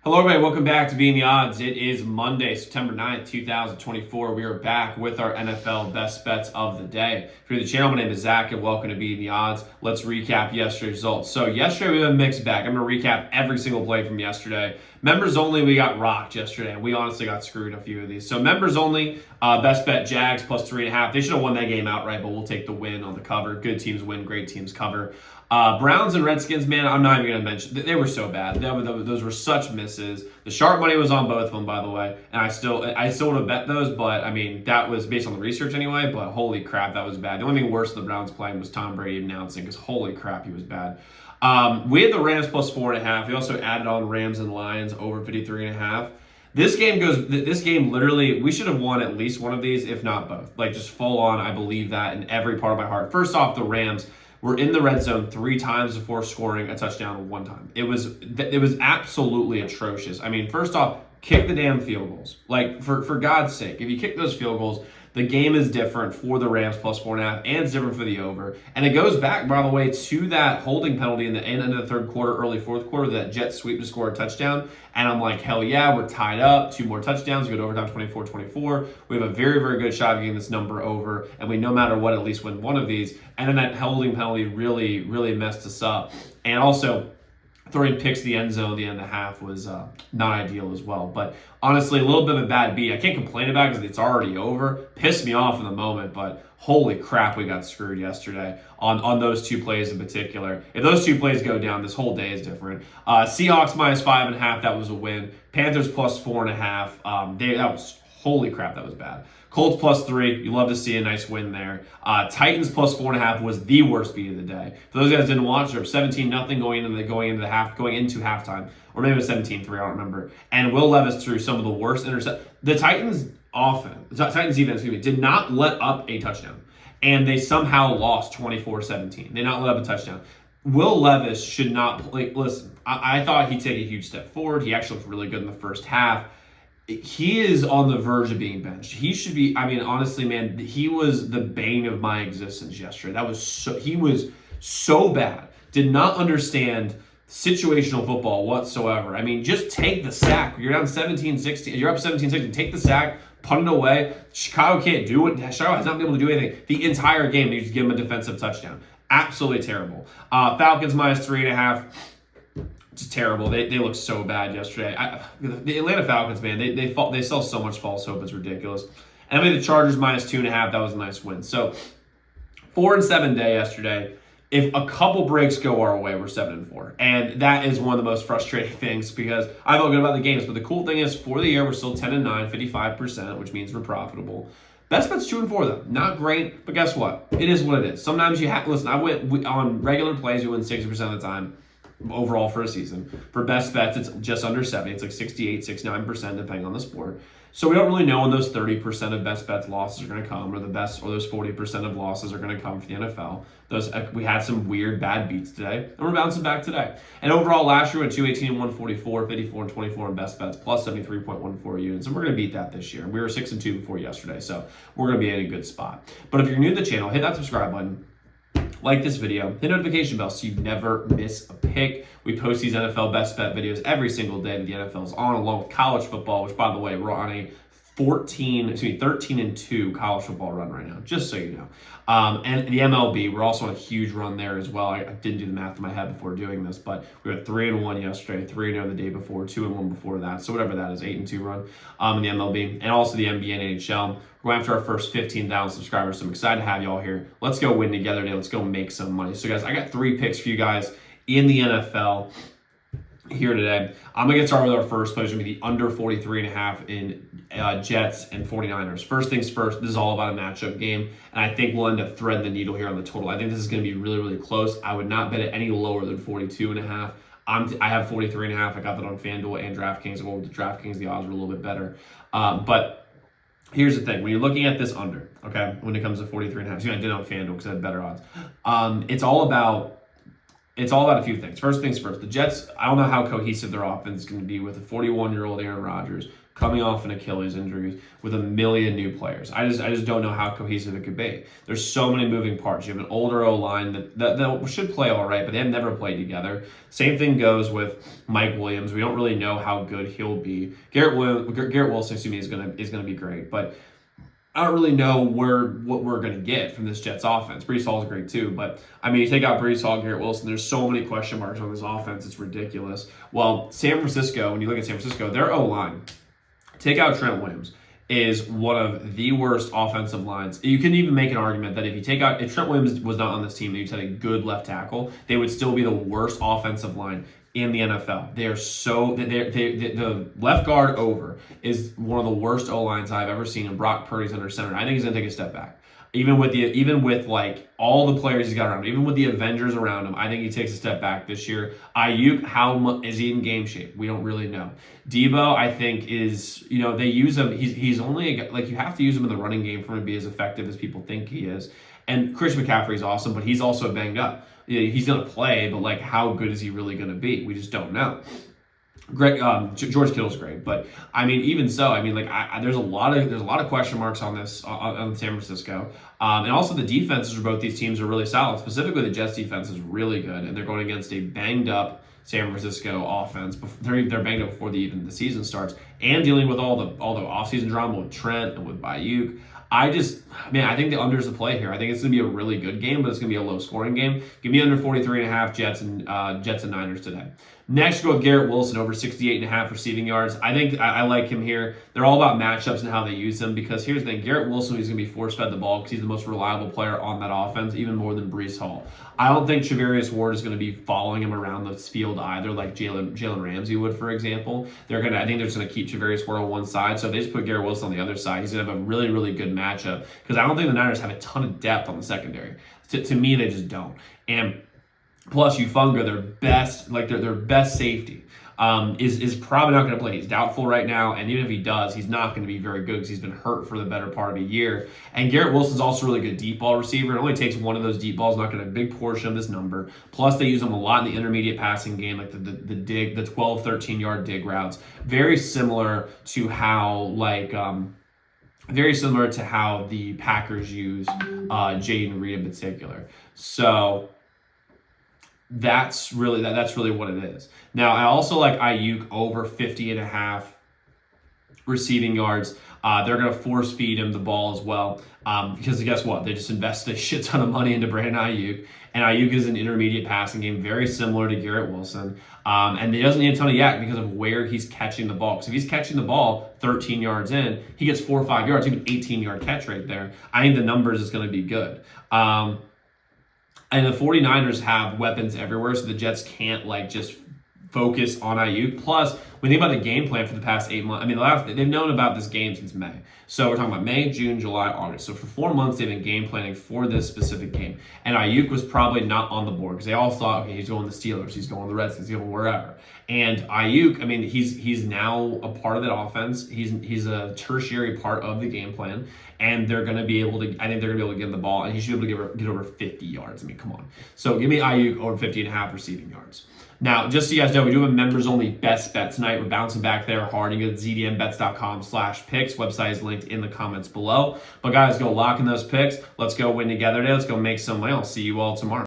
Hello, everybody. Welcome back to Being the Odds. It is Monday, September 9th, 2024. We are back with our NFL best bets of the day. If you're the channel, my name is Zach, and welcome to Being the Odds. Let's recap yesterday's results. So yesterday, we have a mixed bag. I'm going to recap every single play from yesterday. Members only, we got rocked yesterday, and we honestly got screwed a few of these. So members only, best bet Jags plus 3.5. They should have won that game outright, but we'll take the win on the cover. Good teams win, great teams cover. Browns and Redskins, man, I'm not even going to mention. They were so bad. Those were such misses. The sharp money was on both of them, by the way. And I still would have bet those, but I mean, that was based on the research anyway. But holy crap, that was bad. The only thing worse than the Browns playing was Tom Brady announcing, because holy crap, he was bad. We had the Rams plus 4.5. We also added on Rams and Lions over 53.5. This game literally, we should have won at least one of these, if not both. Like, just full on, I believe that in every part of my heart. First off, the Rams were in the red zone 3 times before scoring a touchdown 1 time. It was absolutely atrocious. I mean, first off, kick the damn field goals. Like, for God's sake, if you kick those field goals, the game is different for the Rams plus 4.5, and it's different for the over. And it goes back, by the way, to that holding penalty in the end of the third quarter, early fourth quarter, that jet sweep to score a touchdown. And I'm like, hell yeah, we're tied up. 2 more touchdowns. We go to overtime 24-24. We have a very, very good shot of getting this number over. And we, no matter what, at least win one of these. And then that holding penalty really, really messed us up. And also, throwing picks to the end zone at the end of the half was not ideal as well. But honestly, a little bit of a bad beat. I can't complain about it because it's already over. Pissed me off in the moment, but holy crap, we got screwed yesterday on those 2 plays in particular. If those 2 plays go down, this whole day is different. Seahawks minus 5.5, that was a win. Panthers plus 4.5. That was, holy crap, that was bad. Colts plus 3. You love to see a nice win there. Titans plus 4.5 was the worst beat of the day. For those guys didn't watch, they're up 17-0 going into halftime, or maybe it was 17-3. I don't remember. And Will Levis threw some of the worst interceptions. The Titans defense, did not let up a touchdown, and they somehow lost 24-17. They did not let up a touchdown. Will Levis should not play. Listen, I thought he'd take a huge step forward. He actually looked really good in the first half. He is on the verge of being benched. He should be, I mean, honestly, man, he was the bane of my existence yesterday. He was so bad. Did not understand situational football whatsoever. I mean, just take the sack. You're down 17-16. You're up 17-16. Take the sack, punt it away. Chicago can't do it. Chicago has not been able to do anything the entire game. You just give them a defensive touchdown. Absolutely terrible. Falcons minus 3.5. It's terrible. They look so bad yesterday. The Atlanta Falcons, man, they sell so much false hope. It's ridiculous. And I mean, the Chargers minus 2.5. That was a nice win. So 4-7 day yesterday. If a couple breaks go our way, we're 7-4. And that is one of the most frustrating things, because I felt good about the games. But the cool thing is, for the year, we're still 10-9, 55%, which means we're profitable. Best bet's 2-4 though. Not great, but guess what? It is what it is. Sometimes you have, listen, on regular plays, we win 60% of the time overall for a season. For best bets, it's just under 70. It's like 68, 69%, depending on the sport. So we don't really know when those 30% of best bets losses are going to come, or those 40% of losses are going to come for the NFL. We had some weird bad beats today, and we're bouncing back today. And overall, last year we had 218-144, 54-24 in best bets, plus 73.14 units, and we're going to beat that this year. We were 6-2 before yesterday, so we're going to be in a good spot. But if you're new to the channel, hit that subscribe button. Like this video, hit notification bell so you never miss a pick. We post these NFL best bet videos every single day that the NFL is on, along with college football, which, by the way, we're on a 13-2 college football run right now, just so you know. And the MLB, we're also on a huge run there as well. I didn't do the math in my head before doing this, but we were 3-1 yesterday, 3-0 the day before, 2-1 before that. So whatever that is, 8-2 run in the MLB, and also the NBA and NHL. We're going after our first 15,000 subscribers, so I'm excited to have y'all here. Let's go win together today. Let's go make some money. So guys, I got 3 picks for you guys in the NFL here today. I'm going to get started with our first play, which is going to be the under 43.5 in Jets and 49ers. First things first, this is all about a matchup game, and I think we'll end up threading the needle here on the total. I think this is going to be really, really close. I would not bet it any lower than 42.5. I have 43.5. I got that on FanDuel and DraftKings. I go with the DraftKings. The odds are a little bit better. But here's the thing. When you're looking at this under, okay, when it comes to 43.5, I did it on FanDuel because I had better odds. It's all about it's all about a few things. First things first, the Jets, I don't know how cohesive their offense is going to be with a 41-year-old Aaron Rodgers coming off an Achilles injury with a million new players. I just don't know how cohesive it could be. There's so many moving parts. You have an older O-line that should play all right, but they have never played together. Same thing goes with Mike Williams. We don't really know how good he'll be. Garrett Wilson, is going to be great, but I don't really know what we're going to get from this Jets offense. Breece Hall is great too, but I mean, you take out Breece Hall, Garrett Wilson, there's so many question marks on this offense. It's ridiculous. Well, San Francisco, when you look at San Francisco, their O-line, take out Trent Williams, is one of the worst offensive lines. You can even make an argument that if Trent Williams was not on this team, they had a good left tackle, they would still be the worst offensive line in the NFL. The left guard over is one of the worst O-lines I've ever seen, and Brock Purdy's under center. I think he's gonna take a step back. Even with like all the players he's got around him, even with the Avengers around him, I think he takes a step back this year. Aiyuk, how much is he in game shape? We don't really know. Debo, I think is, they use him. He's only you have to use him in the running game for him to be as effective as people think he is. And Christian McCaffrey's awesome, but he's also banged up. He's gonna play, but how good is he really gonna be? We just don't know. George Kittle's great, but I mean, even so, I mean, there's a lot of question marks on this on San Francisco, and also the defenses for both these teams are really solid. Specifically, the Jets defense is really good, and they're going against a banged up San Francisco offense. They're banged up before even the season starts, and dealing with all the offseason drama with Trent and with Aiyuk. I think the under is the play here. I think it's going to be a really good game, but it's going to be a low-scoring game. Give me under 43.5 Jets and Niners today. Next, go with Garrett Wilson over 68.5 receiving yards. I think I like him here. They're all about matchups and how they use them, because here's the thing. Garrett Wilson is going to be force-fed the ball because he's the most reliable player on that offense, even more than Breece Hall. I don't think Charvarius Ward is going to be following him around the field either, like Jalen Ramsey would, for example. I think they're just going to keep Charvarius Ward on one side. So if they just put Garrett Wilson on the other side, he's going to have a really, really good matchup, because I don't think the Niners have a ton of depth on the secondary. To me, they just don't. And plus, Ufunga, their best safety, is probably not going to play. He's doubtful right now, and even if he does, he's not going to be very good because he's been hurt for the better part of a year. And Garrett Wilson's also a really good deep ball receiver. It only takes one of those deep balls, not going to have a big portion of this number. Plus, they use him a lot in the intermediate passing game, like the 12, 13-yard dig routes. Very similar to how the Packers use Jaden Reed in particular. So that's really what it is. Now, I also like Aiyuk over 50.5 receiving yards. They're going to force feed him the ball as well, because guess what? They just invested a shit ton of money into Brandon Aiyuk, and Aiyuk is an intermediate passing game, very similar to Garrett Wilson, and he doesn't need a ton of yak because of where he's catching the ball. Because if he's catching the ball 13 yards in, he gets 4 or 5 yards, even 18-yard catch right there. I think the numbers is going to be good. And the 49ers have weapons everywhere, so the Jets can't just focus on Aiyuk. Plus, when you think about the game plan for the past 8 months, I mean, they've known about this game since May. So we're talking about May, June, July, August. So for 4 months, they've been game planning for this specific game. And Aiyuk was probably not on the board because they all thought, okay, he's going to the Steelers, he's going to the Redskins, he's going wherever. And Aiyuk, I mean, he's now a part of that offense. He's a tertiary part of the game plan. And they're going to be able to, I think they're going to be able to get him the ball, and he should be able to get over 50 yards. I mean, come on. So give me Aiyuk over 50.5 receiving yards. Now, just so you guys know, we do have a members-only best bet tonight. We're bouncing back there hard. You go to zdmbets.com/picks. Website is linked in the comments below. But guys, go lock in those picks. Let's go win together today. Let's go make some money. I'll see you all tomorrow.